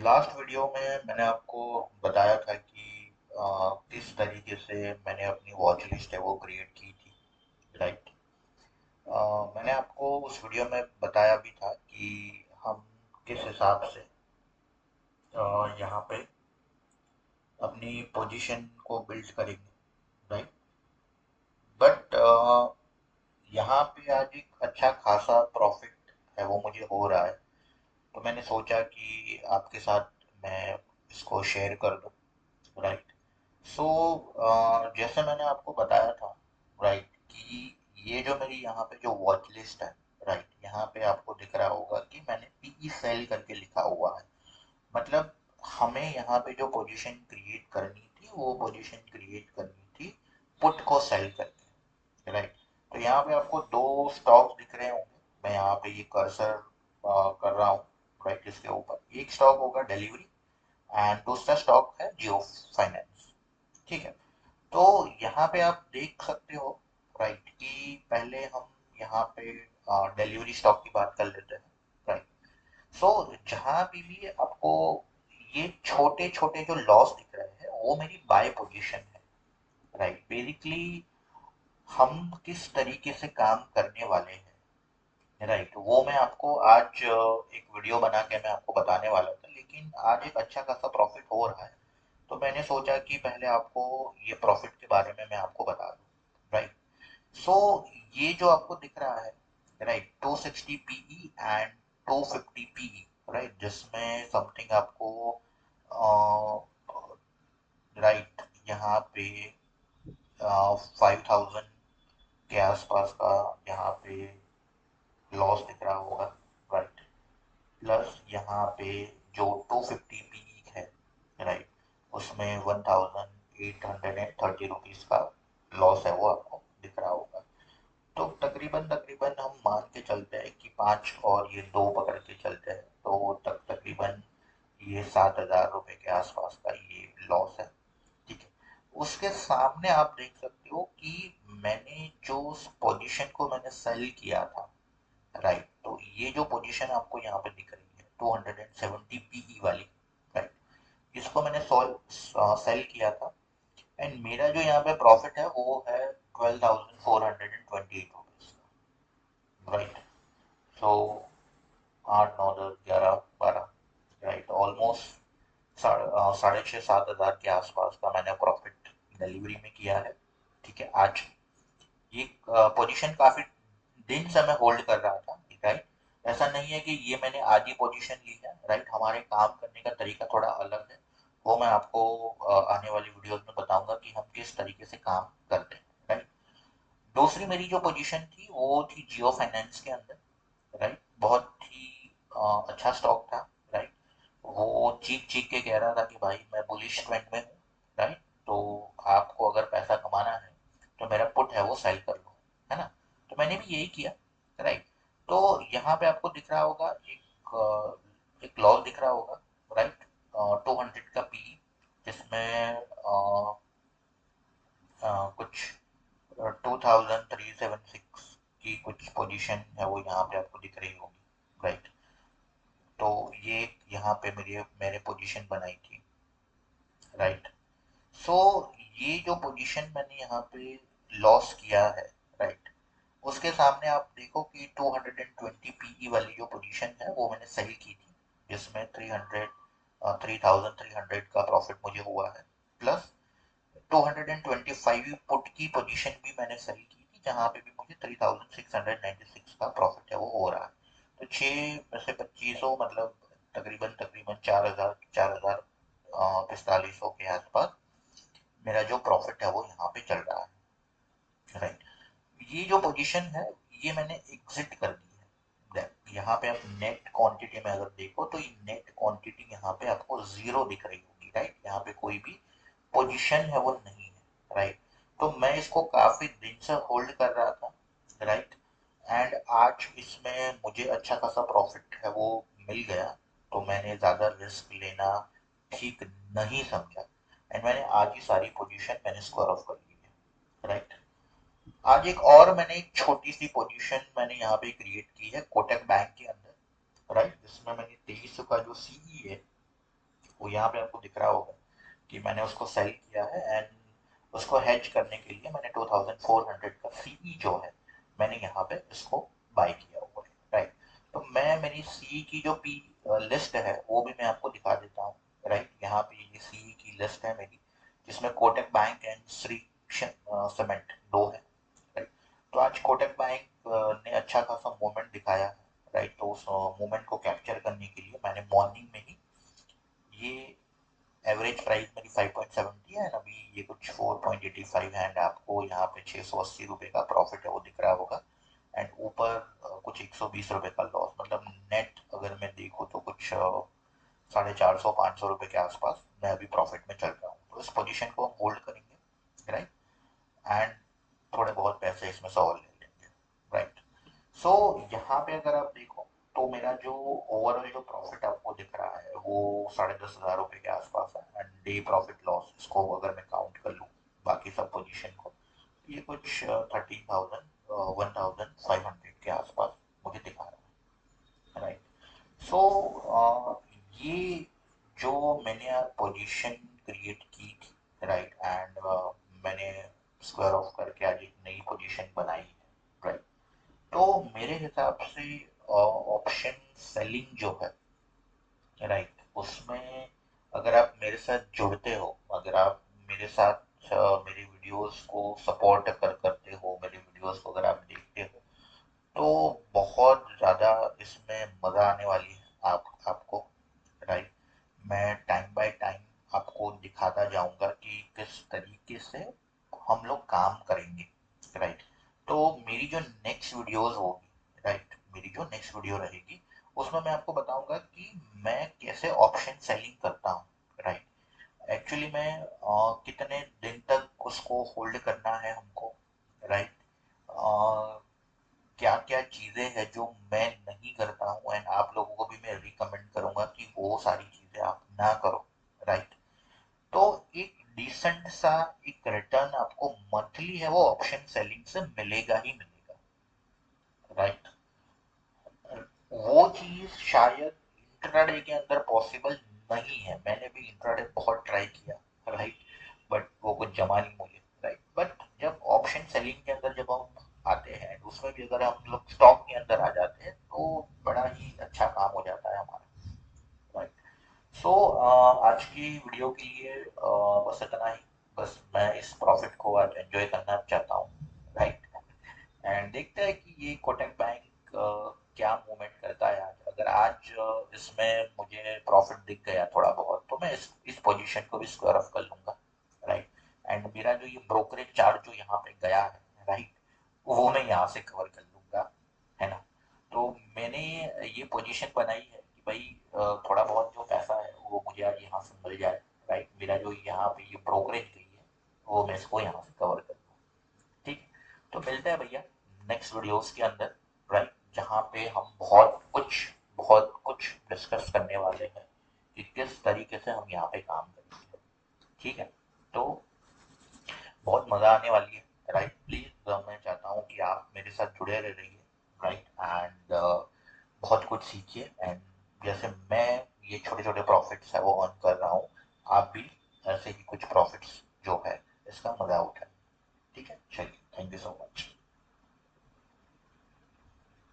Last video में मैंने आपको बताया था कि किस तरीके से मैंने अपनी वॉच लिस्ट है वो क्रिएट की थी। राइट। मैंने आपको उस वीडियो में बताया भी था कि हम किस हिसाब से यहाँ पे अपनी पोजीशन को बिल्ड करेंगे। राइट। बट यहाँ पे आज एक अच्छा खासा प्रॉफिट है वो मुझे हो रहा है, तो मैंने सोचा कि आपके साथ मैं इसको शेयर कर दूं। राइट। सो जैसे मैंने आपको बताया था, राइट, कि ये जो मेरी यहाँ पे जो वॉच लिस्ट है, राइट, यहाँ पे आपको दिख रहा होगा कि मैंने पीई सेल करके लिखा हुआ है। मतलब हमें यहाँ पे जो पोजीशन क्रिएट करनी थी वो पोजीशन क्रिएट करनी थी पुट को सेल करके। राइट। तो यहाँ पे आपको दो स्टॉक्स दिख रहे होंगे। मैं यहाँ पे ये कर्सर कर रहा हूँ, राइट, इसके ऊपर एक स्टॉक होगा डिलीवरी एंड दूसरा स्टॉक है जियो फाइनेंस। ठीक है। तो यहाँ पे आप देख सकते हो, राइट, कि पहले हम यहाँ पे डिलीवरी स्टॉक की बात कर लेते हैं। राइट। सो जहाँ भी आपको ये छोटे छोटे जो लॉस दिख रहे हैं वो मेरी बाय पोजीशन है। राइट। बेसिकली हम किस तरीके से काम करने वाले हैं, राइट, वो मैं आपको आज एक वीडियो बना के मैं आपको बताने वाला था, लेकिन आज एक अच्छा खासा प्रॉफिट हो रहा है। तो मैंने सोचा कि पहले आपको ये प्रॉफिट के बारे में मैं आपको बता दूं। राइट। सो ये जो आपको दिख रहा है, right, 260 PE and 250 PE, right, जिसमें समथिंग आपको राइट यहाँ पे 5000 के आसपास का यहाँ पे लॉस दिख रहा होगा। राइट। प्लस यहाँ पे जो 250 पी है, राइट, उसमें 1830 रुपीज का लॉस है वो आपको दिख रहा होगा। तो तकरीबन तकरीबन हम मान के चलते हैं कि पाँच और ये दो पकड़ के चलते हैं, तो तक तकरीबन ये 7,000 रुपये के आसपास का ये लॉस है। ठीक है। उसके सामने आप देख सकते हो कि मैंने जो पोजीशन को मैंने सेल किया था, राइट, तो ये जो पोजीशन आपको यहाँ पे दिख रही है 270 पीई वाली, राइट, इसको मैंने सेल किया था एंड मेरा जो यहाँ पे प्रॉफिट है वो है 12,428 रुपीज। राइट। सो 8 9 10 11 12, राइट, ऑलमोस्ट साढ़े छः 7 हज़ार के आसपास का मैंने प्रॉफिट डिलीवरी में किया है। ठीक है। आज ये पोजीशन काफी दिन से मैं होल्ड कर रहा था। राइट। ऐसा नहीं है कि ये मैंने आज ही पोजीशन ली है। राइट। हमारे काम करने का तरीका थोड़ा अलग है, वो मैं आपको आने वाली वीडियोस में बताऊंगा कि हम किस तरीके से काम करते हैं। राइट। दूसरी मेरी जो पोजीशन थी वो थी जियो फाइनेंस के अंदर। राइट। बहुत ही अच्छा स्टॉक था। राइट। वो चीख चीख के कह रहा था कि भाई मैं बुलिश ट्रेंड में हूँ। राइट। तो आपको अगर पैसा कमाना है तो मेरा पुट है वो सेल कर लो, है ना। तो मैंने भी यही किया। राइट। तो यहाँ पे आपको दिख रहा होगा एक लॉस दिख रहा होगा, राइट, 200 का पी, जिसमें कुछ 2376 की कुछ पोजीशन है वो यहाँ पे आपको दिख रही होगी। राइट। तो ये यहाँ पे मेरे मेरे पोजीशन बनाई थी। राइट। सो ये जो पोजीशन मैंने यहाँ पे लॉस किया है, राइट, उसके सामने आप देखो कि 220 पीई वाली जो पोजीशन है वो मैंने सही की थी, जिसमें 3,300 का प्रॉफिट मुझे हुआ है। प्लस 225 पुट की पोजीशन भी मैंने सही की थी, जहाँ पे भी मुझे 3,696 का प्रॉफिट है वो हो रहा है। तो 6 में से 2500, मतलब तकरीबन तकरीबन 4,4500 के आसपास मेरा जो प्रॉफिट है वो यहाँ पे चल रहा है। राइट। ये जो पोजीशन है ये मैंने एग्जिट कर दी है। यहाँ पे आप नेट क्वांटिटी में अगर देखो तो ये नेट क्वांटिटी यहाँ पे आपको जीरो दिख रही होगी। राइट। यहाँ पे कोई भी पोजीशन है वो नहीं है। राइट। तो मैं इसको काफी दिन से होल्ड कर रहा था। राइट। एंड आज इसमें मुझे अच्छा खासा प्रॉफिट है वो मिल गया, तो मैंने ज़्यादा रिस्क लेना ठीक नहीं समझा एंड मैंने आज ही सारी पोजीशन मैंने स्क्वायर ऑफ कर ली है। राइट। आज एक और मैंने एक छोटी सी पोजीशन मैंने यहाँ पे क्रिएट की है कोटक बैंक के अंदर। राइट। जिसमें मैंने 2300 का जो सीई है वो यहाँ पे आपको दिख रहा होगा कि मैंने उसको सेल किया है, एंड उसको हेज करने के लिए मैंने 2400 का सीई जो है मैंने यहाँ पे इसको बाय किया हुआ है, राइट। तो मैं मेरी सीई की जो पी लिस्ट है वो भी मैं आपको दिखा देता हूँ, राइट। यहाँ पे ये सीई की लिस्ट है मेरी, जिसमें Kotak bank and Shri cement दो है, राइट। तो आज कोटक बैंक ने अच्छा खासा मूवमेंट दिखाया है, राइट। तो उस मूवमेंट को कैप्चर करने के लिए मैंने मॉर्निंग में ही ये एवरेज प्राइस मेरी 5.70 है, अभी ये कुछ 4.85 है, एंड आपको यहाँ पे 680 रुपये का प्रॉफिट है वो दिख रहा होगा, एंड ऊपर कुछ 120 रुपये का लॉस, मतलब नेट अगर मैं देखूँ तो कुछ 450 500 रुपये के आसपास मैं अभी प्रॉफिट में चल रहा हूँ। तो इस पोजीशन को हम होल्ड करेंगे, राइट, एंड थोड़े बहुत पैसे इसमें से और ले लेंगे, राइट। सो यहाँ पे अगर आप देखो तो मेरा जो ओवरऑल जो प्रॉफिट आपको दिख रहा है वो 10,500 रुपये के आसपास है, एंड डे प्रॉफिट लॉस इसको अगर मैं काउंट कर लूँ बाकी सब पोजीशन को, ये कुछ 1,500 के आसपास मुझे दिखा रहा है, राइट। सो ये जो मैंने पोजीशन क्रिएट की थी, राइट, एंड मैंने स्क्वायर ऑफ करके आज एक नई पोजीशन बनाई है, राइट। तो मेरे हिसाब से ऑप्शन सेलिंग जो है, राइट, उसमें अगर आप मेरे साथ जुड़ते हो, अगर आप मेरे साथ मेरे वीडियोस को सपोर्ट करते हो, मेरे वीडियोस को अगर आप देखते हो, तो बहुत ज़्यादा इसमें मज़ा आने वाली है आपको, राइट। मैं टाइम बाय टाइम आपको दिखाता जाऊंगा कि किस तरीके से हम लोग काम करेंगे, राइट। तो मेरी जो नेक्स्ट वीडियोस होगी, राइट, मेरी जो नेक्स्ट वीडियो रहेगी उसमें मैं आपको बताऊंगा कि मैं कैसे ऑप्शन सेलिंग करता हूँ, राइट। एक्चुअली मैं कितने दिन तक उसको होल्ड करना है हमको, राइट, क्या क्या चीज़ें हैं जो मैं नहीं करता हूँ, एंड आप लोगों को भी मैं रिकमेंड करूंगा कि वो सारी चीज़ें आप ना करो, राइट। तो एक डिसेंट सा एक रिटर्न आपको मंथली है वो ऑप्शन सेलिंग से मिलेगा ही मिलेगा, राइट। वो चीज शायद इंट्राडे के अंदर पॉसिबल नहीं है, मैंने भी इंट्राडे बहुत ट्राई किया, राइट, बट वो कुछ जमा नहीं मुझे, राइट। बट जब ऑप्शन सेलिंग के अंदर जब हम आते हैं तो उसमें भी अगर हम लोग स्टॉक के अंदर आ जाते हैं तो बड़ा ही अच्छा काम हो जाता है हमारा, राइट। सो आज की वीडियो के लिए बस इतना ही। बस मैं इस प्रॉफिट को आज एंजॉय करना चाहता हूँ, राइट। एंड देखते हैं कि ये कोटक बैंक क्या मूवमेंट करता है आज। अगर आज इसमें मुझे प्रॉफिट दिख गया थोड़ा बहुत तो मैं इस पोजीशन को भी स्क्वायर ऑफ कर लूंगा, राइट। एंड मेरा जो ये ब्रोकरेज चार्ज जो यहाँ पे गया है, राइट, वो मैं यहाँ से कवर कर लूंगा, है ना। तो मैंने ये पोजीशन बनाई है कि भाई थोड़ा बहुत जो पैसा है वो मुझे आज यहाँ से मिल जाए, राइट। मेरा जो यहाँ पे ये ब्रोकरेज गई है वो मैं इसको यहाँ से कवर कर लूँ, ठीक है। तो मिलते हैं भैया नेक्स्ट वीडियोस के अंदर, राइट, जहाँ पे हम बहुत कुछ डिस्कस करने वाले हैं कि किस तरीके से हम यहाँ पे काम करेंगे, ठीक है। तो बहुत मज़ा आने वाली है, राइट। प्लीज़ मैं चाहता हूँ कि आप मेरे साथ जुड़े रहिए, राइट, एंड बहुत कुछ सीखिए, एंड जैसे मैं ये छोटे छोटे प्रॉफिट्स है वो अर्न कर रहा हूँ, आप भी ऐसे ही कुछ प्रॉफिट्स जो है इसका मजा उठाएं, ठीक है। चलिए, थैंक यू सो मच।